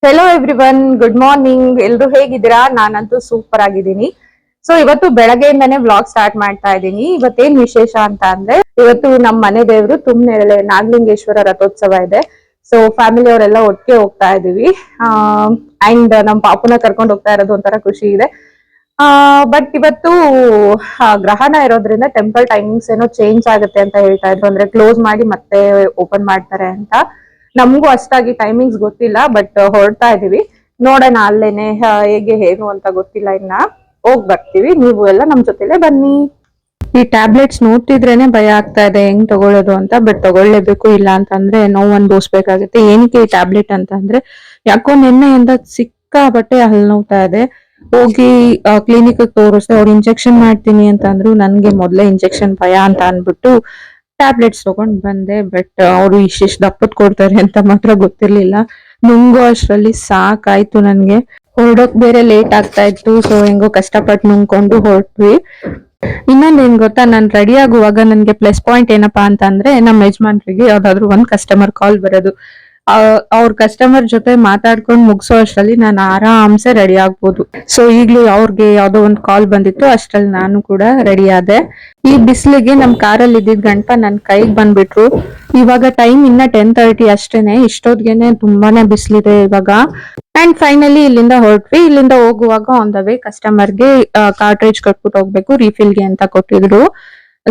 Hello everyone, good morning. ಎಲ್ರು ಹೇಗಿದ್ದೀರಾ? ನಾನಂತೂ ಸೂಪರ್ ಆಗಿದ್ದೀನಿ. ಸೊ ಇವತ್ತು ಬೆಳಗ್ಗೆಯಿಂದಾನೇ ವ್ಲಾಗ್ ಸ್ಟಾರ್ಟ್ ಮಾಡ್ತಾ ಇದ್ದೀನಿ. ಇವತ್ತೇನ್ ವಿಶೇಷ ಅಂತ ಅಂದ್ರೆ, ಇವತ್ತು ನಮ್ಮ ಮನೆ ದೇವರು ತುಮ್ನೆರಳೆ ನಾಗಲಿಂಗೇಶ್ವರ ರಥೋತ್ಸವ ಇದೆ. ಸೊ ಫ್ಯಾಮಿಲಿ ಅವರೆಲ್ಲ ಒಟ್ಟಿಗೆ ಹೋಗ್ತಾ ಇದೀವಿ. ಅಂಡ್ ನಮ್ಮ ಪಾಪುನ ಕರ್ಕೊಂಡು ಹೋಗ್ತಾ ಇರೋದು ಒಂಥರ ಖುಷಿ ಇದೆ. ಬಟ್ ಇವತ್ತು ಗ್ರಹಣ ಇರೋದ್ರಿಂದ ಟೆಂಪಲ್ ಟೈಮಿಂಗ್ಸ್ ಏನೋ ಚೇಂಜ್ ಆಗುತ್ತೆ ಅಂತ ಹೇಳ್ತಾ ಇದ್ರು. ಅಂದ್ರೆ ಕ್ಲೋಸ್ ಮಾಡಿ ಮತ್ತೆ ಓಪನ್ ಮಾಡ್ತಾರೆ ಅಂತ. ನಮಗೂ ಅಷ್ಟಾಗಿ ಟೈಮಿಂಗ್ಸ್ ಗೊತ್ತಿಲ್ಲ, ಬಟ್ ಹೊರಡ್ತಾ ಇದೀವಿ. ನೋಡೋಣ ಅಲ್ಲೇನೆ ಹೇಗೆ ಏನು ಅಂತ ಗೊತ್ತಿಲ್ಲ. ಇನ್ನ ಹೋಗ್ ಬರ್ತೀವಿ. ನೀವು ಎಲ್ಲ ನಮ್ ಜೊತೆಲೆ ಬನ್ನಿ. ಈ ಟ್ಯಾಬ್ಲೆಟ್ಸ್ ನೋಡ್ತಿದ್ರೇನೆ ಭಯ ಆಗ್ತಾ ಇದೆ ಹೆಂಗ್ ತಗೊಳ್ಳೋದು ಅಂತ. ಬಟ್ ತಗೊಳ್ಳೇಬೇಕು, ಇಲ್ಲ ಅಂತಂದ್ರೆ ನೋವನ್ ಬೋಸ್ಬೇಕಾಗುತ್ತೆ. ಏನಕ್ಕೆ ಈ ಟ್ಯಾಬ್ಲೆಟ್ ಅಂತ ಅಂದ್ರೆ, ಯಾಕೋ ನಿನ್ನೆಯಿಂದ ಸಿಕ್ಕಾಬಟ್ಟೆ ಹಲ್ ನೋವ್ತಾ ಇದೆ. ಹೋಗಿ ಕ್ಲಿನಿಕ್ ತೋರಿಸ್ದೆ. ಅವ್ರು ಇಂಜೆಕ್ಷನ್ ಮಾಡ್ತೀನಿ ಅಂತ ಅಂದ್ರು. ನನ್ಗೆ ಮೊದ್ಲೇ ಇಂಜೆಕ್ಷನ್ ಭಯ ಅಂತ ಅನ್ಬಿಟ್ಟು ಟ್ಯಾಬ್ಲೆಟ್ಸ್ ತಗೊಂಡ್ ಬಂದೆ. ಬಟ್ ಅವರು ಇಷ್ಟಿಷ್ಟು ದಪ್ಪದ್ ಕೊಡ್ತಾರೆ ಅಂತ ಮಾತ್ರ ಗೊತ್ತಿರ್ಲಿಲ್ಲ. ನುಂಗೋ ಅಷ್ಟ್ರಲ್ಲಿ ಸಾಕಾಯ್ತು ನನ್ಗೆ. ಹೊರಡೋಕ್ ಬೇರೆ ಲೇಟ್ ಆಗ್ತಾ ಇತ್ತು. ಸೊ ಹೆಂಗೋ ಕಷ್ಟಪಟ್ಟು ನುಂಗ್ಕೊಂಡು ಹೊರಟ್ವಿ. ಇನ್ನೊಂದ್ ಏನ್ ಗೊತ್ತಾ, ನಾನ್ ರೆಡಿ ಆಗುವಾಗ ನನ್ಗೆ ಪ್ಲಸ್ ಪಾಯಿಂಟ್ ಏನಪ್ಪಾ ಅಂತ ಅಂದ್ರೆ, ನಮ್ಮ ಯಜಮಾನ್ರಿಗೆ ಯಾವ್ದಾದ್ರು ಒಂದ್ ಕಸ್ಟಮರ್ ಕಾಲ್ ಬರೋದು. ಅವ್ರ ಕಸ್ಟಮರ್ ಜೊತೆ ಮಾತಾಡ್ಕೊಂಡ್ ಮುಗಿಸೋ ಅಷ್ಟ್ರಲ್ಲಿ ನಾನು ಆರಾಮ್ಸೆ ರೆಡಿ ಆಗ್ಬೋದು. ಸೊ ಈಗ್ಲೂ ಅವ್ರಿಗೆ ಯಾವ್ದೋ ಒಂದ್ ಕಾಲ್ ಬಂದಿತ್ತು, ಅಷ್ಟ್ರಲ್ಲಿ ನಾನು ಕೂಡ ರೆಡಿ ಆದೆ. ಈ ಬಿಸಿಲಿಗೆ ನಮ್ ಕಾರಲ್ಲಿ ಇದ್ದಿದ್ ಗಂಟ ನನ್ ಕೈಗ್ ಬಂದ್ಬಿಟ್ರು. ಇವಾಗ ಟೈಮ್ ಇನ್ನ 10:30 ಅಷ್ಟೇನೆ. ಇಷ್ಟೊತ್ಗೆನೆ ತುಂಬಾನೇ ಬಿಸಿಲಿದೆ ಇವಾಗ. ಅಂಡ್ ಫೈನಲಿ ಇಲ್ಲಿಂದ ಹೊರಟ್ವಿ. ಇಲ್ಲಿಂದ ಹೋಗುವಾಗ ಆನ್ ದ ವೇ ಕಸ್ಟಮರ್ಗೆ ಕಾರ್ಟ್ರೇಜ್ ಕೊಟ್ಬಿಟ್ಟು ಹೋಗ್ಬೇಕು, ರಿಫಿಲ್ಗೆ ಅಂತ ಕೊಟ್ಟಿದ್ರು.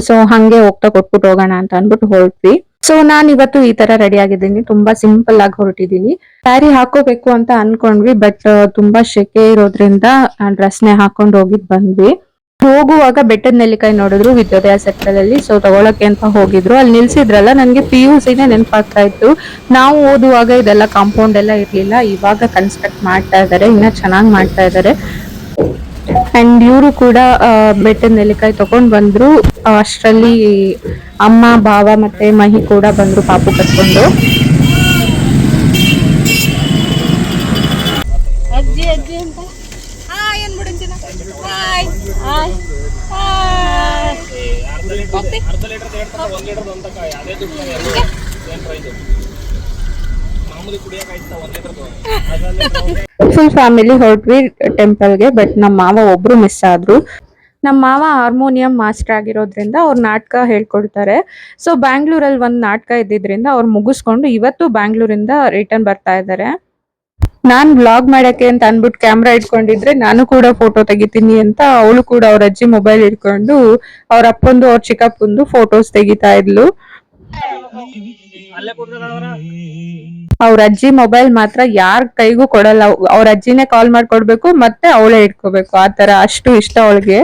ಸೊ ಹಂಗೆ ಹೋಗ್ತಾ ಕೊಟ್ಬಿಟ್ಟು ಹೋಗೋಣ ಅಂತ ಅನ್ಬಿಟ್ಟು ಹೊರಟ್ವಿ. ಸೊ ನಾನ್ ಇವತ್ತು ಈ ತರ ರೆಡಿ ಆಗಿದ್ದೀನಿ. ತುಂಬಾ ಸಿಂಪಲ್ ಆಗಿ ಹೊರಟಿದ್ದೀನಿ. ಸ್ಯಾರಿ ಹಾಕೋಬೇಕು ಅಂತ ಅನ್ಕೊಂಡ್ವಿ, ಬಟ್ ತುಂಬಾ ಶೆಕೆ ಇರೋದ್ರಿಂದ ಡ್ರೆಸ್ನೇ ಹಾಕೊಂಡ್ ಹೋಗಿದ್ ಬಂದ್ವಿ. ಹೋಗುವಾಗ ಬೆಟ್ಟದ ನೆಲ್ಲಿಕಾಯಿ ನೋಡಿದ್ರು ವಿದ್ಯೋದಯ ಸರ್ಕಲ್ ಅಲ್ಲಿ. ಸೊ ತಗೊಳಕ್ಕೆ ಅಂತ ಹೋಗಿದ್ರು. ಅಲ್ಲಿ ನಿಲ್ಸಿದ್ರಲ್ಲ, ನನ್ಗೆ PUCನೇ ನೆನಪಾಗ್ತಾ ಇತ್ತು. ನಾವು ಓದುವಾಗ ಇದೆಲ್ಲ ಕಾಂಪೌಂಡ್ ಎಲ್ಲ ಇರ್ಲಿಲ್ಲ. ಇವಾಗ ಕನ್ಸ್ಟ್ರಕ್ಟ್ ಮಾಡ್ತಾ ಇದಾರೆ, ಇನ್ನ ಚೆನ್ನಾಗ್ ಮಾಡ್ತಾ ಇದಾರೆ. ಅಂಡ್ ಇವರು ಕೂಡ ಬೆಟ್ಟದ ನೆಲ್ಲಿಕಾಯಿ ತಗೊಂಡ್ ಬಂದ್ರು. ಅಷ್ಟರಲ್ಲಿ ಅಮ್ಮ, ಭಾವ ಮತ್ತೆ ಮಹಿ ಕೂಡ ಬಂದ್ರು ಪಾಪು ಕಟ್ಕೊಂಡು. ಅಜ್ಜಿ ಅಜ್ಜಿ ಅಂತ ಏನ್ ಬಿಡುಂತಿನ ಹಾಯ್ ಹಾಯ್ ಹಾಯ್ ಅರ್ಧ ಲೀಟರ್ 1 ಲೀಟರ್ ಅಂತ ಅದೇ ದುಡ್ಡು ಏನು ಪ್ರೈಸ್ ಮಾಮೂಲಿ ಕುಡಿಯಕ್ಕೆ ಆಯ್ತಾ 1 ಲೀಟರ್. ಫುಲ್ ಫ್ಯಾಮಿಲಿ ಹೊರಟ್ವಿ ಟೆಂಪಲ್ಗೆ. ಬಟ್ ನಮ್ಮ ಮಾವ ಒಬ್ರು ಮಿಸ್ ಆದ್ರು. ನಮ್ಮ ಮಾವ ಹಾರ್ಮೋನಿಯಂ ಮಾಸ್ಟರ್ ಆಗಿರೋದ್ರಿಂದ ಅವ್ರು ನಾಟಕ ಹೇಳ್ಕೊಡ್ತಾರೆ. ಸೊ ಬ್ಯಾಂಗ್ಳೂರಲ್ಲಿ ಒಂದ್ ನಾಟಕ ಇದ್ದಿದ್ರಿಂದ ಅವ್ರು ಮುಗಿಸ್ಕೊಂಡು ಇವತ್ತು ಬ್ಯಾಂಗ್ಳೂರಿಂದ ರಿಟರ್ನ್ ಬರ್ತಾ ಇದ್ದಾರೆ. ನಾನ್ ವ್ಲಾಗ್ ಮಾಡಕ್ಕೆ ಅಂತ ಅನ್ಬಿಟ್ಟು ಕ್ಯಾಮ್ರಾ ಇಟ್ಕೊಂಡಿದ್ರೆ, ನಾನು ಕೂಡ ಫೋಟೋ ತೆಗಿತೀನಿ ಅಂತ ಅವಳು ಕೂಡ ಅವ್ರ ಅಜ್ಜಿ ಮೊಬೈಲ್ ಇಟ್ಕೊಂಡು ಅವ್ರ ಅಪ್ಪಂದು ಅವ್ರ ಚಿಕ್ಕಪ್ಪಂದು ಫೋಟೋಸ್ ತೆಗಿತಾ ಇದ್ಲು. ಅವ್ರ ಅಜ್ಜಿ ಮೊಬೈಲ್ ಮಾತ್ರ ಯಾರ ಕೈಗೂ ಕೊಡಲ್ಲ. ಅವ್ರ ಅಜ್ಜಿನೇ ಕಾಲ್ ಮಾಡ್ಕೊಡ್ಬೇಕು, ಮತ್ತೆ ಅವಳೇ ಇಟ್ಕೋಬೇಕು. ಆತರ ಅಷ್ಟು ಇಷ್ಟ ಅವಳಿಗೆ.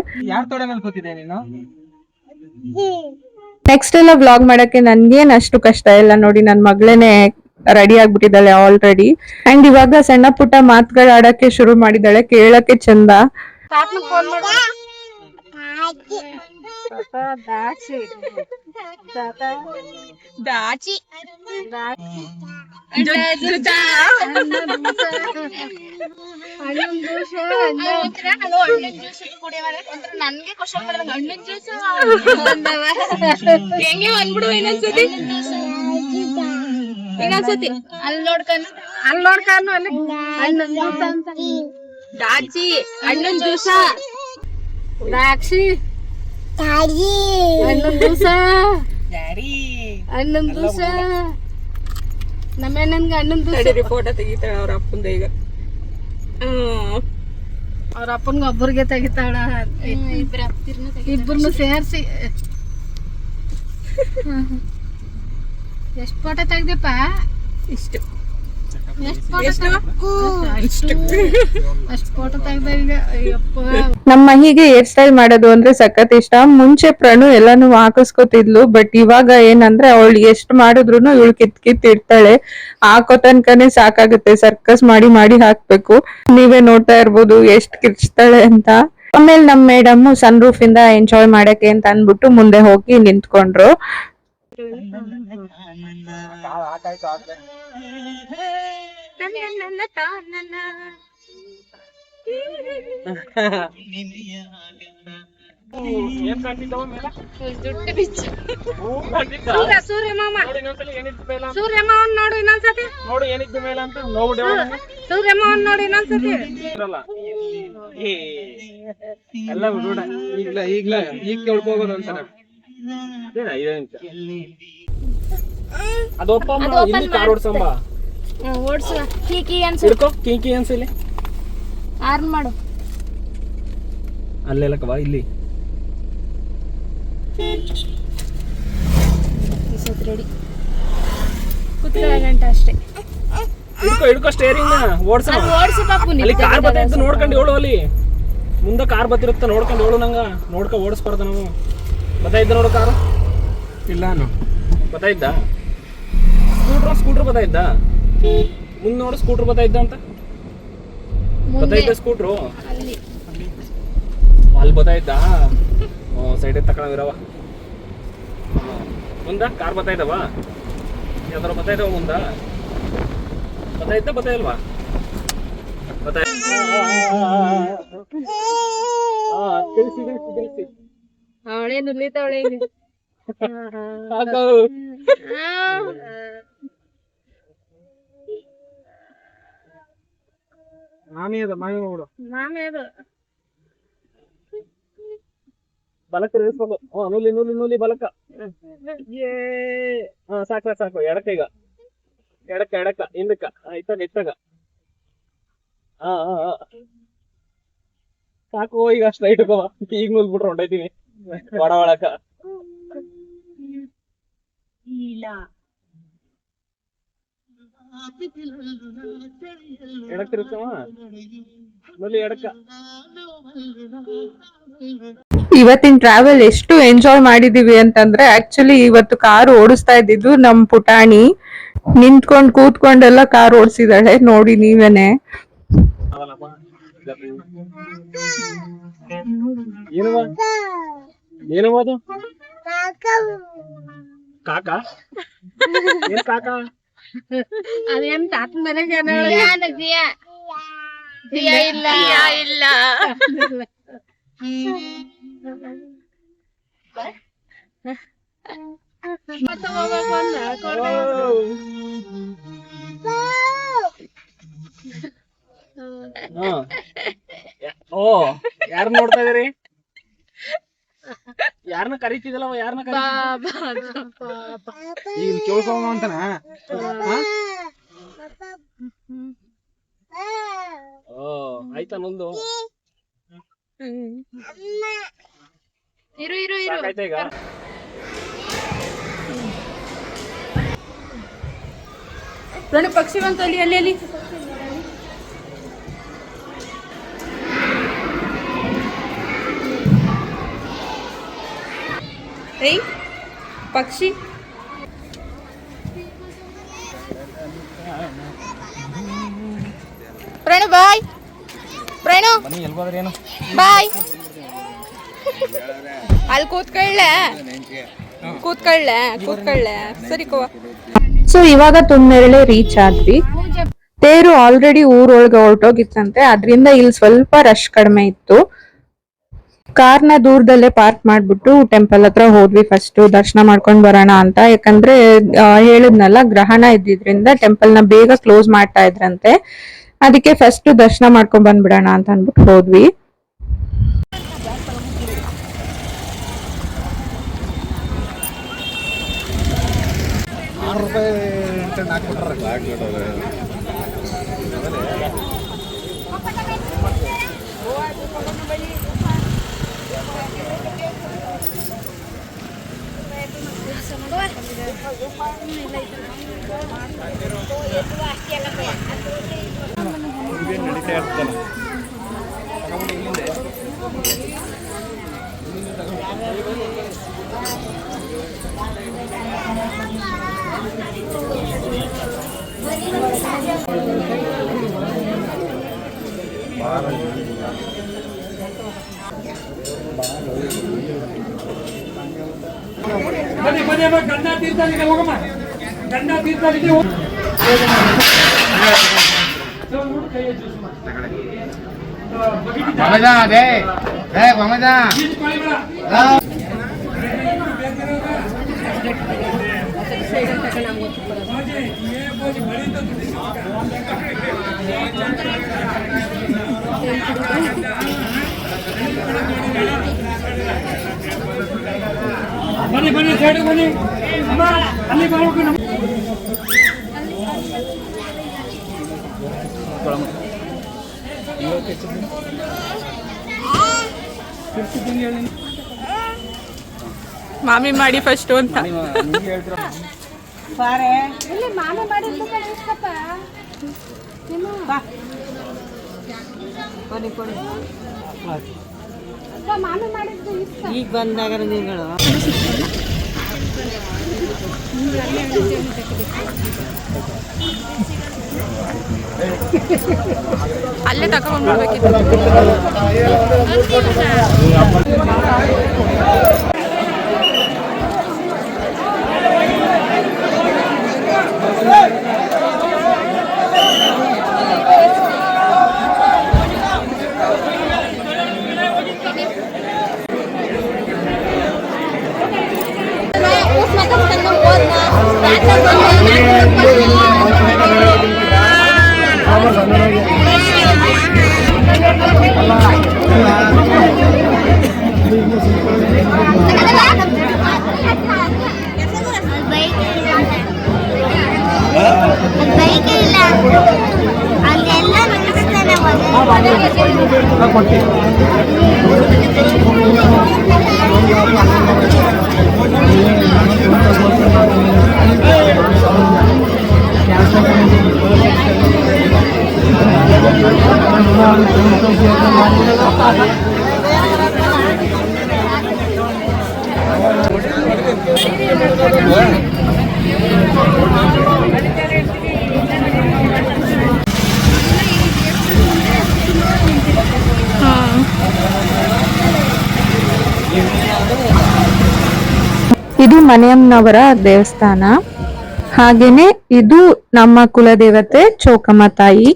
ನೆಕ್ಸ್ಟ್ ಎಲ್ಲ ವ್ಲಾಗ್ ಮಾಡಕ್ಕೆ ನನ್ಗೇನ್ ಅಷ್ಟು ಕಷ್ಟ ಇಲ್ಲ ನೋಡಿ. ನನ್ ಮಗಳೇನೆ ರೆಡಿ ಆಗ್ಬಿಟ್ಟಿದ್ದಾಳೆ ಆಲ್ರೆಡಿ. ಅಂಡ್ ಇವಾಗ ಸಣ್ಣ ಪುಟ್ಟ ಮಾತುಗಳು ಆಡಕ್ಕೆ ಶುರು ಮಾಡಿದಾಳೆ, ಕೇಳಕ್ಕೆ ಚಂದ. ನನ್ಗೆ ಕ್ವಶನ್ ಹಣ್ಣಿನ ಜ್ಯೂಸ್ ಹೆಂಗೆ ಬಂದ್ಬಿಡು ಇನ್ನೊಂದ್ಸತಿ ಇನ್ನೊಂದ್ಸತಿ ಅಲ್ಲಿ ನೋಡ್ಕೊಂಡು ಅಲ್ಲಿ ಹಣ್ಣಿನ ಜ್ಯೂಸ್ ಅಂತ ದಾಚಿ ಹಣ್ಣಿನ ಜ್ಯೂಸ ದ್ರಾಕ್ಷಿ ಹಣ್ಣಿನ ಜ್ಯೂಸ ಹಣ್ಣಿನ ಜ್ಯೂಸ ನಮ್ಮೇನನ್ಗೆ ಹಣ್ಣಿನ ಜ್ಯೂಸ್ ಫೋಟೋ ತೆಗಿತಾಳೆ ಅವ್ರ ಅಪ್ಪಂದ. ಈಗ ಅವ್ರ ಅಪ್ಪನ್ಗೆ ಒಬ್ಬರಿಗೆ ತೆಗಿತಾಳ, ಇಬ್ಬರನ್ನು ಸೇರಿಸಿ. ಎಷ್ಟು ಫೋಟೋ ತೆಗ್ದಪ್ಪ? ಇಷ್ಟು ಅಷ್ಟು ಫೋಟೋ ತೆಗ್ದ. ಈಗ ಅಯ್ಯಪ್ಪ, ನಮ್ಮ ಹೀಗೆ ಹೇರ್ ಸ್ಟೈಲ್ ಮಾಡೋದು ಅಂದ್ರೆ ಸಖತ್ ಇಷ್ಟ. ಮುಂಚೆ ಪ್ರಣು ಎಲ್ಲಾನು ಹಾಕಿಸ್ಕೊತಿದ್ಲು. ಬಟ್ ಇವಾಗ ಏನಂದ್ರೆ ಅವಳು ಎಷ್ಟು ಮಾಡಿದ್ರು ಇವಳು ಕಿತ್ ಇಡ್ತಾಳೆ. ಹಾಕೋ ತನಕನೇ ಸಾಕಾಗುತ್ತೆ. ಸರ್ಕಸ್ ಮಾಡಿ ಮಾಡಿ ಹಾಕ್ಬೇಕು. ನೀವೇ ನೋಡ್ತಾ ಇರ್ಬೋದು ಎಷ್ಟು ಕಿರ್ಚ್ತಾಳೆ ಅಂತ. ಆಮೇಲೆ ನಮ್ ಮೇಡಮ್ ಸನ್ ರೂಫ್ ಇಂದ ಎಂಜಾಯ್ ಮಾಡಕ್ಕೆ ಅಂತ ಅನ್ಬಿಟ್ಟು ಮುಂದೆ ಹೋಗಿ ನಿಂತ್ಕೊಂಡ್ರು. ಏನ್ ಕಾಣ್ತಿದ್ದವ ಮೇಲೆ? ಜುಟ್ಟು ಬಿಚ್ಚು. ಹೂ ಕಾಣ್ತಿದ್ದ? ಸೂರ್ಯ ಮಾಮ. ನೋಡಿ ಇನ್ನೊಂದ್ಸಲಿ ಏನಿತ್ತು ಮೇಲೆ ಅಂತ. ಸೂರ್ಯ ಮಾವನ್ ನೋಡು ಇನ್ನೊಂದ್ಸತಿ. ನೋಡಿ ಏನಿತ್ತು ಮೇಲೆ ಅಂತ ನೋಡ್ಬಿಡಿ ಅವನಿಗೆ. ಸೂರ್ಯ ಮಾವನ್ ನೋಡು ಇನ್ನೊಂದ್ಸತಿ. ಇರಲ್ಲ. ಎಲ್ಲ ಬಿಡೋಣ. ಈಗ ಕೇಳ್ಕೋಗೋದು ಅಂತಾನೆ. ಅದು ಒಪ್ಪ ಇಲ್ಲಿ ಕಾರ್ ಓಡ್ಸಂಬ. ಓಡ್ಸುವ. ಕೀಕಿ ಅನ್ಸು. ಹಿಡ್ಕೋ ಕಿಂಕಿ ಅನ್ಸಿಲಿ. ಆರ್ನ್ ಮಾಡು. ಅಲ್ಲೆಲ್ಲಕವಾ ಇಲ್ಲಿ. ರೆಡಿ. ಕುತ್ಕೊಳ್ಳೋ ಗಂಟ ಅಷ್ಟೇ. ಹಿಡ್ಕೋ ಸ್ಟೇರಿಂಗ್ ಓಡ್ಸ. ಓಡ್ಸು ಪಾಪು. ಅಲ್ಲಿ ಕಾರ್ ಬತ್ತಿರುತ್ತೆ ನೋಡ್ಕೊಂಡು ಹೇಳು. ಅಲ್ಲಿ ಮುಂದೆ ಕಾರ್ ಬತ್ತಿರುತ್ತೆ ನೋಡ್ಕೊಂಡು ಹೇಳು. ನಂಗ ನೋಡ್ಕೊ ಓಡಿಸ್ಬಾರ್ದ ನಾವು. ಬತ್ತಾಯಿದ್ದ ನೋಡು ಕಾರು. ಇಲ್ಲ ಬತ್ತಾಯಿದ್ದ. ಸ್ಕೂಟ್ರ್ ಬತ್ತಾಯಿದ್ದ. ಮುಂದೆ ನೋಡು ಸ್ಕೂಟ್ರ್ ಬತ್ತಾಯಿದ್ದ ಅಂತ. ಬತ್ತಾಯಿದ್ದ ಸ್ಕೂಟ್ರು ಅಲ್ಲಿ ಬತ್ತಾಯಿದ್ದ. ಸೈಡ್ ತಗೊಂಡಿರವ. ಮುಂದ ಕಾರ್ ಬತ್ತಾಯಿದ್ದವ. ಯಾವ್ದಾರ ಬತ್ತಾಯಿದ್ದವ ಮುಂದ. ಬತ್ತಾಯಿಲ್ವಾ? ತಿಳಿಸಿ. ಅವಳೇ ನುಲ್ಲಿತಾವಳೆ. ಮಾಮಿ ನೋಡು. ಮಾಮಿ ಅದು ಬಲಕ್ಕ ಇಳಿಸ್ಬೇಕು. ನೂಲಿ ಬಲಕ್ಕ. ಸಾಕು ಎಡಕ್ಕ. ಈಗ ಎಡಕ್ಕ ಹಿಂದಕ್ಕ ಇತ್ತಾಗ. ಸಾಕು ಈಗ ಸ್ಟ್ರೈಟ್ ಹೋಗವ. ಈಗ ನೂಲ್ಬಿಟ್ರೆ ಹೊಂಟೈತೀನಿ ಒಳಕ. ಎಡಕ್ ತಿರುಗ್ತವ. ನೂಲಿ ಎಡಕ್ಕ. ಇವತ್ತಿನ ಟ್ರಾವೆಲ್ ಎಷ್ಟು ಎಂಜಾಯ್ ಮಾಡಿದೀವಿ ಅಂತಂದ್ರೆ ಆಕ್ಚುಲಿ ಇವತ್ತು ಕಾರ್ ಓಡಿಸ್ತಾ ಇದ್ದಿದ್ದು ನಮ್ ಪುಟಾಣಿ. ನಿಂತ್ಕೊಂಡ್ ಕೂತ್ಕೊಂಡೆಲ್ಲ ಕಾರ್ ಓಡಿಸಿದಾಳೆ ನೋಡಿ ನೀವೇನೆ. ಏನದು ಕಾಕ? ಏನ್ ಕಾಕ? ಅದೇನ್ ತಾತನ ಮನೆಗೆ ಇಲ್ಲ. ಓ ಯಾರ ನೋಡ್ತಾ ಇದೀರಿ? ಯಾರನ್ನ ಕರೀತಿದಲ್ಲವ? ಯಾರನ್ನ ಈಗ ಕೇಳ್ಕೊಂಬ ಅಂತನ? ಓ ಆಯ್ತಾ ನೊಂದು? ಇರು ಆಯ್ತಾ ಈಗ? ಪಕ್ಷಿ ಬಂತು ಅಲ್ಲಿ. ಪಕ್ಷಿ ಪ್ರಣು ಬಾಯ್. ಪ್ರಣು ಬಾಯ್. ಅಲ್ಲಿ ಕೂತ್ಕೊಳ್ಳೆ ಸರಿ ಕೋವ. ಸೊ ಇವಾಗ ತುಮ್ನೆರಳೆ ರೀಚ್ ಆದ್ವಿ. ತೇರು ಆಲ್ರೆಡಿ ಊರೊಳಗೆ ಹೊರಟೋಗಿತ್ತಂತೆ, ಅದ್ರಿಂದ ಇಲ್ಲಿ ಸ್ವಲ್ಪ ರಶ್ ಕಡಿಮೆ ಇತ್ತು. ಕಾರ್ನ ದೂರದಲ್ಲೇ ಪಾರ್ಕ್ ಮಾಡ್ಬಿಟ್ಟು ಟೆಂಪಲ್ ಹತ್ರ ಹೋದ್ವಿ. ಫಸ್ಟ್ ದರ್ಶನ ಮಾಡ್ಕೊಂಡ್ ಬರೋಣ ಅಂತ. ಯಾಕಂದ್ರೆ ಹೇಳಿದ್ನಲ್ಲ, ಗ್ರಹಣ ಇದ್ದಿದ್ರಿಂದ ಟೆಂಪಲ್ ನ ಬೇಗ ಕ್ಲೋಸ್ ಮಾಡ್ತಾ ಇದ್ರಂತೆ. ಅದಕ್ಕೆ ಫಸ್ಟ್ ದರ್ಶನ ಮಾಡ್ಕೊಂಡ್ ಬಂದ್ಬಿಡೋಣ ಅಂತ ಅನ್ಬಿಟ್ಟು ಹೋದ್ವಿ. ಗಂಡಾ ತೀರ್ಥಾಲಿಗೆ ಹೋಗಮ್ಮ. ಗಂಡಾ ತೀರ್ಥಾಲಿಗೆ ಅದೇ ಬನ್ನಿ ಬನ್ನಿ ಸೈಡ್ ಬನ್ನಿ ಅಮ್ಮ ಅಲ್ಲಿ ಬರ್ಬೇಕು ನಮ್ಮ ಮಾಮಿ ಮಾಡಿ ಫಸ್ಟ್ ಅಂತ ಈಗ ಬಂದಾಗ ನೀವುಗಳು ಅಲ್ಲೇ ತಗೊಂಡ್ಬಿಡ್ಬೇಕಿತ್ತು. ಇದು ಮನೆಯಮ್ಮನವರ ದೇವಸ್ಥಾನ. ಹಾಗೇನೆ ಇದು ನಮ್ಮ ಕುಲದೇವತೆ ಚೌಕಮ್ಮ ತಾಯಿ.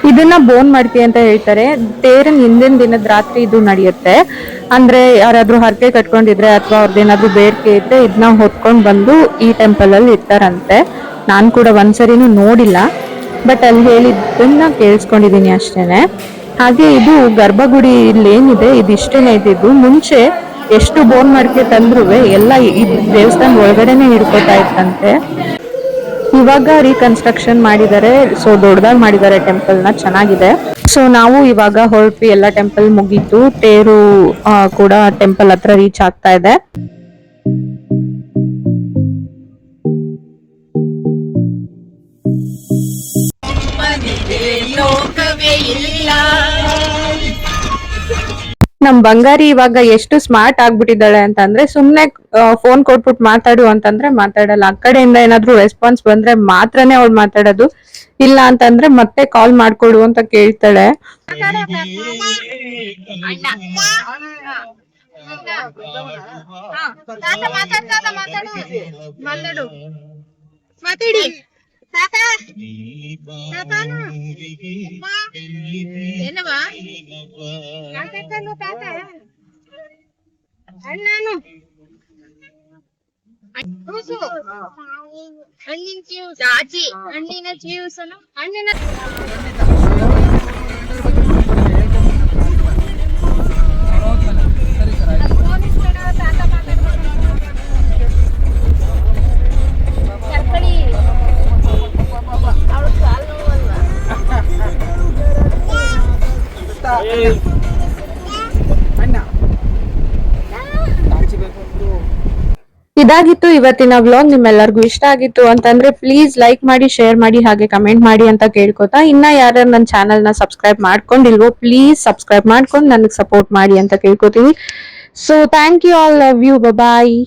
ಇದನ್ನ ಬೋನ್ ಮಡಿಕೆ ಅಂತ ಹೇಳ್ತಾರೆ. ತೇರಿನ ಹಿಂದಿನ ದಿನದ ರಾತ್ರಿ ಇದು ನಡೆಯುತ್ತೆ. ಅಂದ್ರೆ ಯಾರಾದ್ರೂ ಹರಕೆ ಕಟ್ಕೊಂಡಿದ್ರೆ ಅಥವಾ ಅವ್ರದ್ದೇನಾದ್ರೂ ಬೇಡಿಕೆ ಇದ್ರೆ ಇದನ್ನ ಹೊತ್ಕೊಂಡ್ ಬಂದು ಈ ಟೆಂಪಲ್ ಅಲ್ಲಿ ಇರ್ತಾರಂತೆ. ನಾನ್ ಕೂಡ ಒಂದ್ಸರಿನೂ ನೋಡಿಲ್ಲ, ಬಟ್ ಅಲ್ಲಿ ಹೇಳಿದ್ದನ್ನ ಕೇಳಿಸ್ಕೊಂಡಿದೀನಿ ಅಷ್ಟೇನೆ. ಹಾಗೆ ಇದು ಗರ್ಭಗುಡಿ ಇಲ್ಲಿ ಏನಿದೆ ಇದಿಷ್ಟೇನೆ ಇದ್ದಿದ್ದು. ಮುಂಚೆ ಎಷ್ಟು ಬೋನ್ ಮಡಿಕೆ ತಂದ್ರು ಎಲ್ಲ ಈ ದೇವಸ್ಥಾನ ಒಳಗಡೆನೆ ಹಿಡ್ಕೋತಾ ಇತ್ತಂತೆ. ಇವಾಗ ರೀಕನ್ಸ್ಟ್ರಕ್ಷನ್ ಮಾಡಿದ್ದಾರೆ, ಸೊ ದೊಡ್ಡದಾಗಿ ಮಾಡಿದ್ದಾರೆ ಟೆಂಪಲ್ ನ, ಚೆನ್ನಾಗಿದೆ. ಸೊ ನಾವು ಇವಾಗ ಹೊರಟ್ವಿ, ಎಲ್ಲ ಟೆಂಪಲ್ ಮುಗೀತು. ತೇರು ಕೂಡ ಟೆಂಪಲ್ ಹತ್ರ ರೀಚ್ ಆಗ್ತಾ ಇದೆ. ನಮ್ ಬಂಗಾರಿ ಇವಾಗ ಎಷ್ಟು ಸ್ಮಾರ್ಟ್ ಆಗ್ಬಿಟ್ಟಿದ್ದಾಳೆ ಅಂತಂದ್ರೆ, ಸುಮ್ನೆ ಫೋನ್ ಕೊಟ್ಬಿಟ್ಟು ಮಾತಾಡು ಅಂತಂದ್ರೆ ಮಾತಾಡಲ್ಲ. ಆ ಕಡೆಯಿಂದ ಏನಾದ್ರು ರೆಸ್ಪಾನ್ಸ್ ಬಂದ್ರೆ ಮಾತ್ರನೇ ಅವಳು ಮಾತಾಡೋದು, ಇಲ್ಲ ಅಂತಂದ್ರೆ ಮತ್ತೆ ಕಾಲ್ ಮಾಡ್ಕೊಡು ಅಂತ ಕೇಳ್ತಾಳೆ. ಹಣ್ಣಿನ ಜ್ಯೂಸ್ ಹಣ್ಣಿನ ಇದಾಗಿತ್ತು ಇವತ್ತಿನ ವ್ಲಾಗ್. ನಿಮ್ಮೆಲ್ಲರಿಗೂ ಇಷ್ಟ ಆಗಿತ್ತು ಅಂತಂದ್ರೆ ಪ್ಲೀಸ್ ಲೈಕ್ ಮಾಡಿ, ಶೇರ್ ಮಾಡಿ, ಹಾಗೆ ಕಮೆಂಟ್ ಮಾಡಿ ಅಂತ ಕೇಳ್ಕೊತಾ, ಇನ್ನ ಯಾರು ನನ್ನ ಚಾನಲ್ ನ ಸಬ್ಸ್ಕ್ರೈಬ್ ಮಾಡ್ಕೊಂಡಿಲ್ವೋ ಪ್ಲೀಸ್ ಸಬ್ಸ್ಕ್ರೈಬ್ ಮಾಡ್ಕೊಂಡು ನನಗೆ ಸಪೋರ್ಟ್ ಮಾಡಿ ಅಂತ ಕೇಳ್ಕೊತೀನಿ. So thank you all, love you, bye.